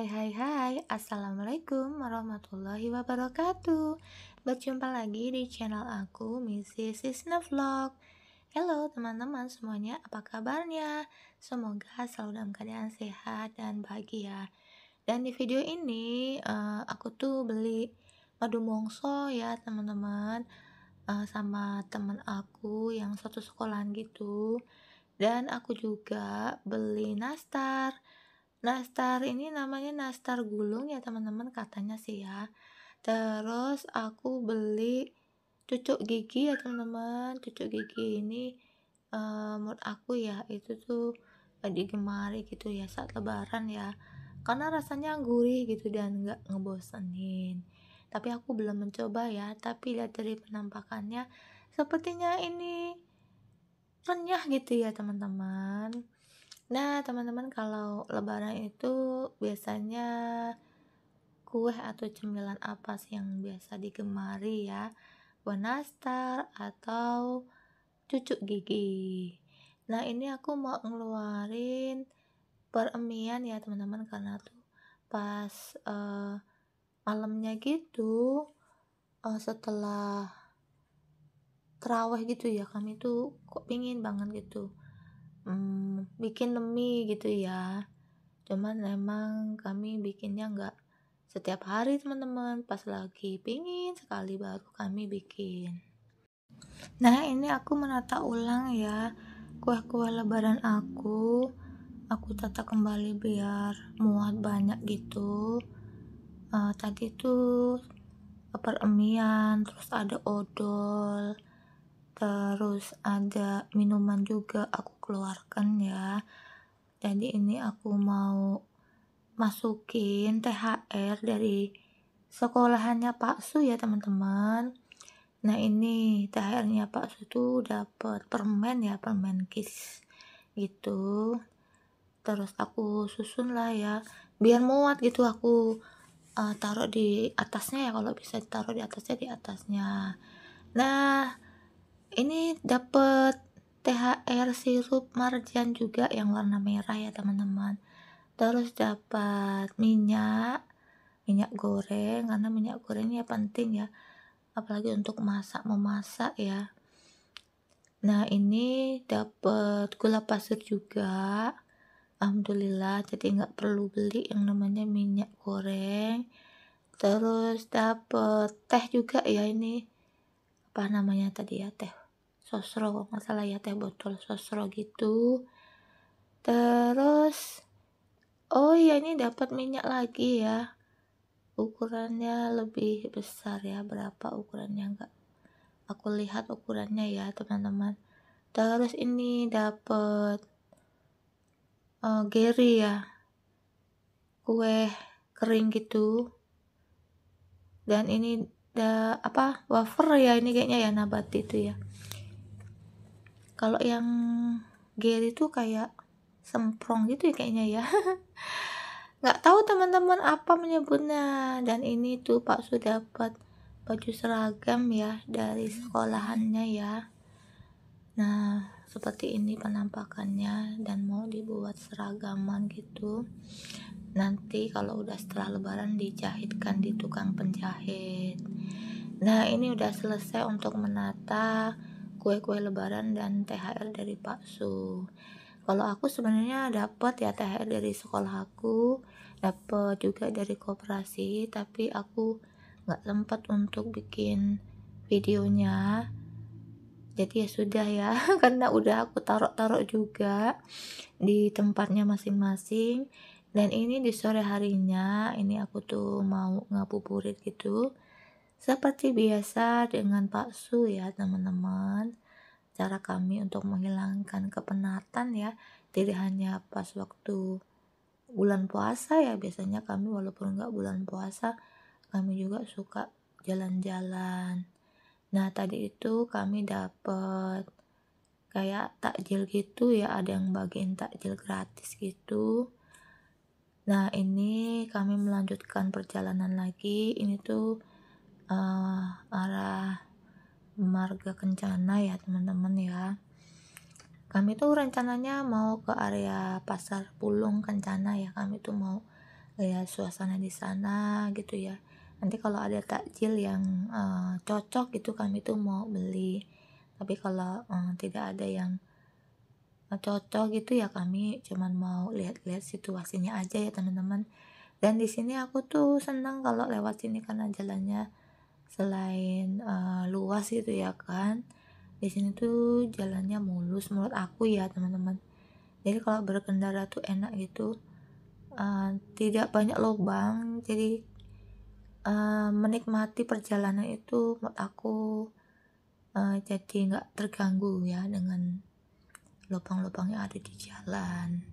Hai, Assalamualaikum warahmatullahi wabarakatuh. Berjumpa lagi di channel aku, Mrs. Sisna Vlog. Halo teman-teman semuanya, apa kabarnya? Semoga selalu dalam keadaan sehat dan bahagia. Dan di video ini, aku tuh beli madu mongso ya teman-teman, sama teman aku yang satu sekolahan gitu. Dan aku juga beli nastar. Nastar ini namanya nastar gulung ya teman-teman katanya sih ya. Terus aku beli cucuk gigi ya teman-teman. Cucuk gigi ini menurut aku ya itu tuh digemari gitu ya saat lebaran ya. Karena rasanya gurih gitu dan nggak ngebosenin. Tapi aku belum mencoba ya. Tapi lihat dari penampakannya sepertinya ini renyah gitu ya teman-teman. Nah, teman-teman kalau lebaran itu biasanya kue atau cemilan apa sih yang biasa digemari ya? Kue nastar atau cucuk gigi. Nah, ini aku mau ngeluarin peremian ya teman-teman karena tuh pas malamnya gitu setelah terawih gitu ya kami tuh kok pingin banget gitu bikin mie gitu ya. Cuman memang kami bikinnya nggak setiap hari teman-teman, pas lagi pingin sekali baru kami bikin. Nah ini aku menata ulang ya kue-kue lebaran aku tata kembali biar muat banyak gitu. Tadi tuh peremian, terus ada odol, terus ada minuman juga aku keluarkan ya. Jadi ini aku mau masukin THR dari sekolahannya Pak Su ya teman-teman. Nah ini THR-nya Pak Su tuh dapat permen ya, permen kiss gitu. Terus aku susun lah ya, biar muat gitu aku taruh di atasnya ya, kalau bisa ditaruh di atasnya di atasnya. Nah ini dapat THR sirup marjan juga yang warna merah ya teman-teman. Terus dapat minyak goreng karena minyak gorengnya penting ya, apalagi untuk memasak ya. Nah ini dapat gula pasir juga, alhamdulillah, jadi nggak perlu beli yang namanya minyak goreng. Terus dapat teh juga ya, ini apa namanya tadi ya, teh sosro kalau nggak salah ya, teh botol sosro gitu. Terus oh iya ini dapat minyak lagi ya, ukurannya lebih besar ya, berapa ukurannya nggak aku lihat ukurannya ya teman-teman. Terus ini dapat geri ya, kue kering gitu. Dan ini wafer ya, ini kayaknya ya nabati itu ya. Kalau yang geri tuh kayak semprong gitu ya kayaknya ya. Nggak tahu teman-teman apa menyebutnya. Dan ini tuh Pak Su dapat baju seragam ya dari sekolahannya ya. Nah seperti ini penampakannya dan mau dibuat seragaman gitu. Nanti kalau udah setelah lebaran dijahitkan di tukang penjahit. Nah ini udah selesai untuk menata kue-kue lebaran dan THR dari Pak Su. Kalau aku sebenarnya dapat ya THR dari sekolah aku, dapat juga dari koperasi, tapi aku nggak sempat untuk bikin videonya. Jadi ya sudah ya, karena udah aku taruh-taruh juga di tempatnya masing-masing. Dan ini di sore harinya, ini aku tuh mau ngabuburit gitu. Seperti biasa dengan Pak Su ya teman-teman. Cara kami untuk menghilangkan kepenatan ya, tidak hanya pas waktu bulan puasa ya, biasanya kami walaupun nggak bulan puasa, kami juga suka jalan-jalan. Nah tadi itu kami dapat kayak takjil gitu ya, ada yang bagiin takjil gratis gitu. Nah ini kami melanjutkan perjalanan lagi, ini tuh arah Marga Kencana ya teman-teman ya. Kami tuh rencananya mau ke area Pasar Pulung Kencana ya, kami tuh mau lihat suasana di sana gitu ya. Nanti kalau ada takjil yang cocok gitu kami tuh mau beli. Tapi kalau tidak ada yang cocok gitu ya kami cuman mau lihat-lihat situasinya aja ya teman-teman. Dan di sini aku tuh senang kalau lewat sini karena jalannya selain luas gitu ya kan. Di sini tuh jalannya mulus menurut aku ya teman-teman. Jadi kalau berkendara tuh enak gitu. Tidak banyak lubang, jadi menikmati perjalanan itu menurut aku jadi nggak terganggu ya dengan lubang-lubang yang ada di jalan.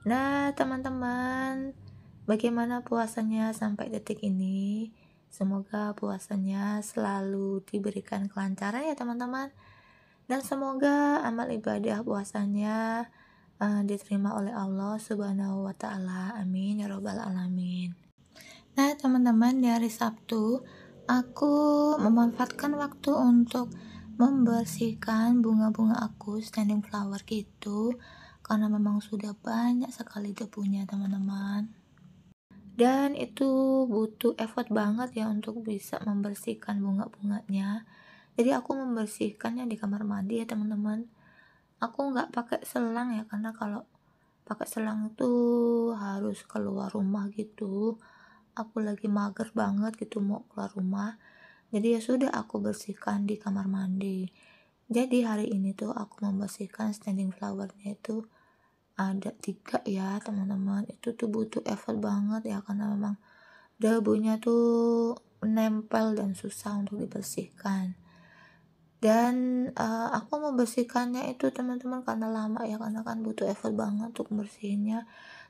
Nah teman-teman, bagaimana puasanya sampai detik ini? Semoga puasanya selalu diberikan kelancaran ya teman-teman, dan semoga amal ibadah puasanya diterima oleh Allah Subhanahu wa Ta'ala. Amin ya Robbal 'Alamin. Nah, teman-teman, di hari Sabtu aku memanfaatkan waktu untuk membersihkan bunga-bunga aku, standing flower gitu, karena memang sudah banyak sekali debunya, teman-teman. Dan itu butuh effort banget ya untuk bisa membersihkan bunga-bunganya. Jadi aku membersihkannya di kamar mandi ya, teman-teman. Aku nggak pakai selang ya, karena kalau pakai selang itu harus keluar rumah gitu. Aku lagi mager banget gitu mau keluar rumah, jadi ya sudah aku bersihkan di kamar mandi. Jadi hari ini tuh aku membersihkan standing flowernya itu ada 3 ya teman-teman. Itu tuh butuh effort banget ya karena memang debunya tuh menempel dan susah untuk dibersihkan. Dan aku membersihkannya itu teman-teman karena lama ya, karena kan butuh effort banget untuk membersihinnya.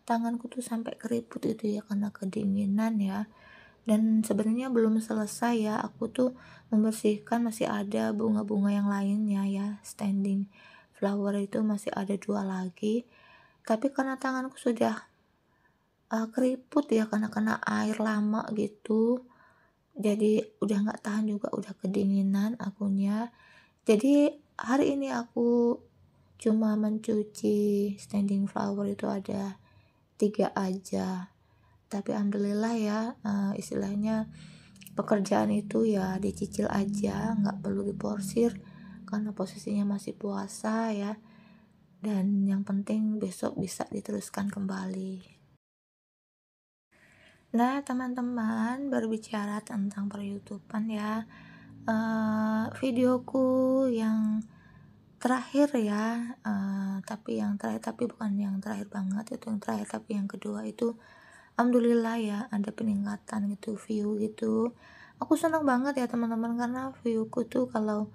Tanganku tuh sampai keriput itu ya karena kedinginan ya. Dan sebenarnya belum selesai ya, aku tuh membersihkan masih ada bunga-bunga yang lainnya ya, standing flower itu masih ada 2 lagi. Tapi karena tanganku sudah keriput ya karena kena air lama gitu, jadi udah nggak tahan juga, udah kedinginan akunya. Jadi hari ini aku cuma mencuci standing flower itu ada 3 aja. Tapi alhamdulillah ya, istilahnya pekerjaan itu ya dicicil aja, nggak perlu diporsir karena posisinya masih puasa ya, dan yang penting besok bisa diteruskan kembali. Nah teman-teman, berbicara tentang per-YouTuber ya, videoku yang terakhir ya, tapi yang terakhir tapi bukan yang terakhir banget, itu yang terakhir tapi yang kedua itu alhamdulillah ya ada peningkatan gitu view gitu. Aku senang banget ya teman-teman karena viewku tuh kalau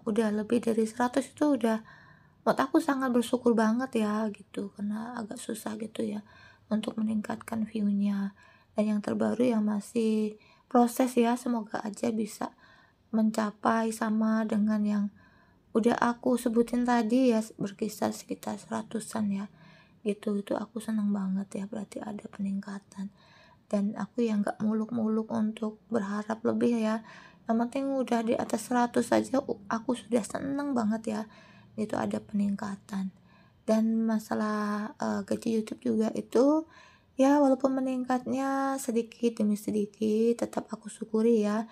udah lebih dari 100 itu udah menurut aku sangat bersyukur banget ya gitu, karena agak susah gitu ya untuk meningkatkan view-nya. Dan yang terbaru yang masih proses ya, semoga aja bisa mencapai sama dengan yang udah aku sebutin tadi ya, berkisar sekitar 100-an ya gitu. Itu aku senang banget ya, berarti ada peningkatan. Dan aku yang gak muluk-muluk untuk berharap lebih ya, yang penting udah di atas 100 saja aku sudah seneng banget ya, itu ada peningkatan. Dan masalah gaji YouTube juga itu ya walaupun meningkatnya sedikit demi sedikit tetap aku syukuri ya,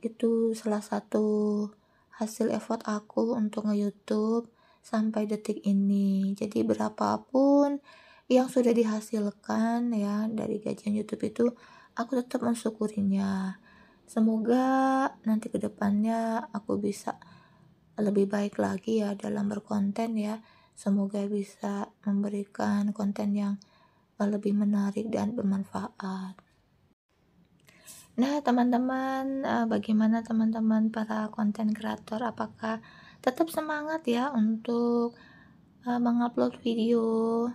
itu salah satu hasil effort aku untuk nge-YouTube sampai detik ini. Jadi berapapun yang sudah dihasilkan ya dari gajian YouTube itu, aku tetap mensyukurinya. Semoga nanti kedepannya aku bisa lebih baik lagi ya dalam berkonten ya. Semoga bisa memberikan konten yang lebih menarik dan bermanfaat. Nah, teman-teman, bagaimana teman-teman para konten kreator? Apakah tetap semangat ya untuk mengupload video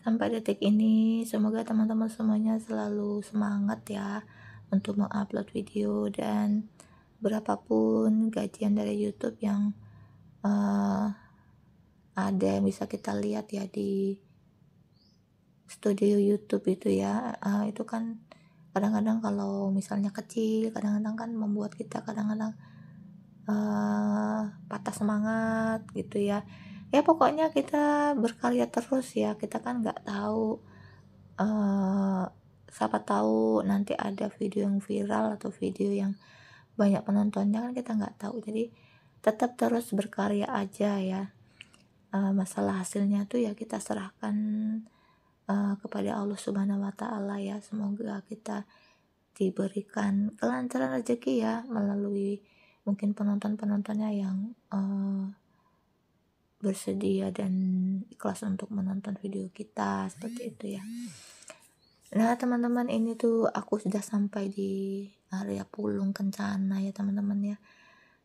sampai detik ini? Semoga teman-teman semuanya selalu semangat ya untuk mengupload video, dan berapapun gajian dari YouTube yang uh, ada yang bisa kita lihat ya di studio YouTube itu ya, itu kan kadang-kadang kalau misalnya kecil, kadang-kadang kan membuat kita kadang-kadang patah semangat gitu ya. Ya pokoknya kita berkarya terus ya, kita kan nggak tahu siapa tahu nanti ada video yang viral atau video yang banyak penontonnya, kan kita nggak tahu. Jadi tetap terus berkarya aja ya. Masalah hasilnya tuh ya kita serahkan kepada Allah Subhanahu wa Ta'ala ya. Semoga kita diberikan kelancaran rezeki ya melalui mungkin penonton-penontonnya yang bersedia dan ikhlas untuk menonton video kita, seperti itu ya. Nah teman-teman, ini tuh aku sudah sampai di area Pulung Kencana ya teman-teman ya,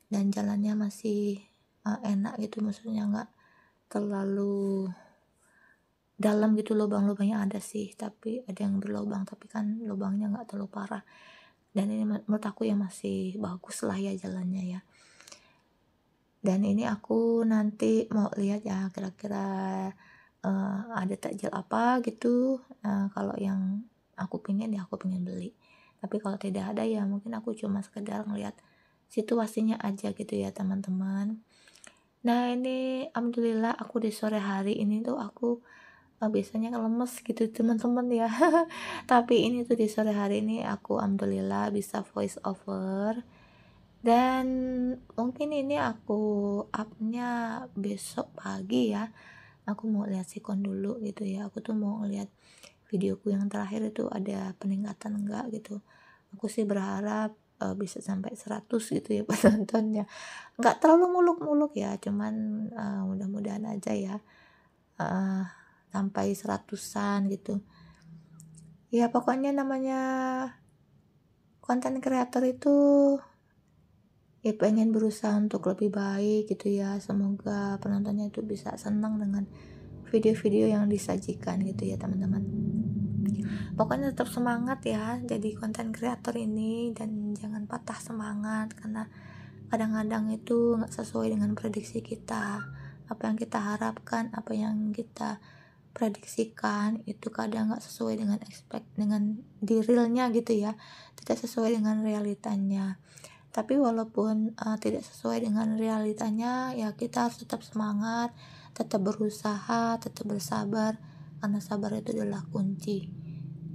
dan jalannya masih enak gitu, maksudnya nggak terlalu dalam gitu, lubang-lubangnya ada sih, tapi ada yang berlubang, tapi kan lubangnya nggak terlalu parah. Dan ini menurut aku ya masih bagus lah ya jalannya ya. Dan ini aku nanti mau lihat ya kira-kira ada takjil apa gitu. Kalau yang aku pengen ya aku pengen beli, tapi kalau tidak ada ya mungkin aku cuma sekedar ngeliat situasinya aja gitu ya teman-teman. Nah ini alhamdulillah aku di sore hari ini tuh aku biasanya lemes gitu teman-teman ya. Tapi ini tuh di sore hari ini aku alhamdulillah bisa voice over, dan mungkin ini aku upnya besok pagi ya. Aku mau lihat sikon dulu gitu ya, aku tuh mau ngeliat videoku yang terakhir itu ada peningkatan enggak gitu. Aku sih berharap bisa sampai 100 gitu ya penontonnya, nggak terlalu muluk-muluk ya, cuman mudah-mudahan aja ya uh, sampai 100-an gitu ya. Pokoknya namanya konten kreator itu ya pengen berusaha untuk lebih baik gitu ya. Semoga penontonnya itu bisa senang dengan video-video yang disajikan gitu ya teman-teman. Pokoknya tetap semangat ya jadi konten kreator ini, dan jangan patah semangat, karena kadang-kadang itu nggak sesuai dengan prediksi kita. Apa yang kita harapkan, apa yang kita prediksikan itu kadang nggak sesuai dengan dengan di realnya gitu ya, tidak sesuai dengan realitanya. Tapi walaupun tidak sesuai dengan realitanya ya, kita harus tetap semangat, tetap berusaha, tetap bersabar, karena sabar itu adalah kunci,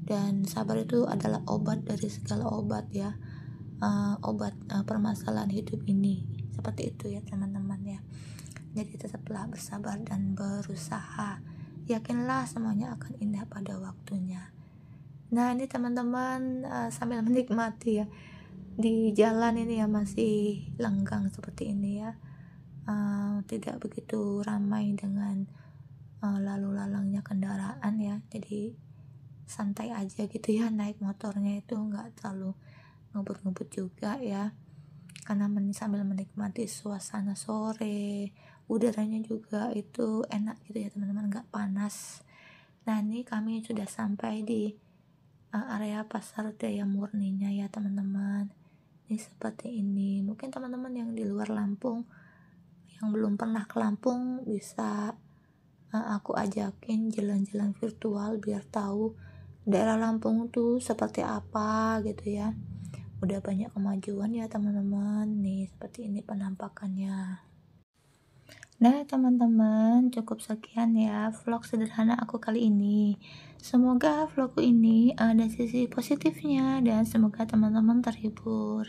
dan sabar itu adalah obat dari segala obat ya. Obat permasalahan hidup ini, seperti itu ya teman-teman ya. Jadi tetaplah bersabar dan berusaha, yakinlah semuanya akan indah pada waktunya. Nah ini teman-teman, sambil menikmati ya di jalan ini ya, masih lenggang seperti ini ya, tidak begitu ramai dengan lalu lalangnya kendaraan ya, jadi santai aja gitu ya naik motornya, itu nggak terlalu ngebut-ngebut juga ya, karena sambil menikmati suasana sore, udaranya juga itu enak gitu ya teman-teman, nggak panas. Nah ini kami sudah sampai di area pasar Daya Murninya ya teman-teman. Ini seperti ini, mungkin teman-teman yang di luar Lampung yang belum pernah ke Lampung bisa aku ajakin jalan-jalan virtual biar tahu daerah Lampung tuh seperti apa gitu ya. Udah banyak kemajuan ya teman-teman. Nih seperti ini penampakannya. Nah teman-teman, cukup sekian ya vlog sederhana aku kali ini. Semoga vlogku ini ada sisi positifnya, dan semoga teman-teman terhibur.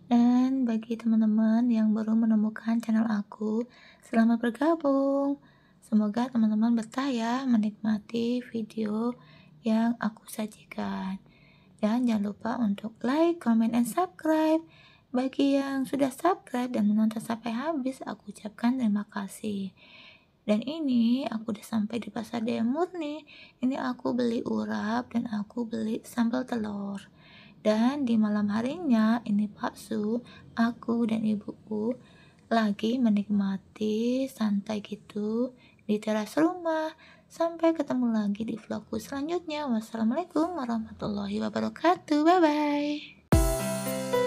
Dan bagi teman-teman yang baru menemukan channel aku, selamat bergabung. Semoga teman-teman betah ya menikmati video yang aku sajikan. Dan jangan lupa untuk like, comment, and subscribe. Bagi yang sudah subscribe dan menonton sampai habis, aku ucapkan terima kasih. Dan ini aku udah sampai di Pasar Daya Murni. Ini aku beli urap dan aku beli sambal telur. Dan di malam harinya ini bakso, aku dan ibuku lagi menikmati santai gitu di teras rumah. Sampai ketemu lagi di vlogku selanjutnya. Wassalamualaikum warahmatullahi wabarakatuh. Bye bye.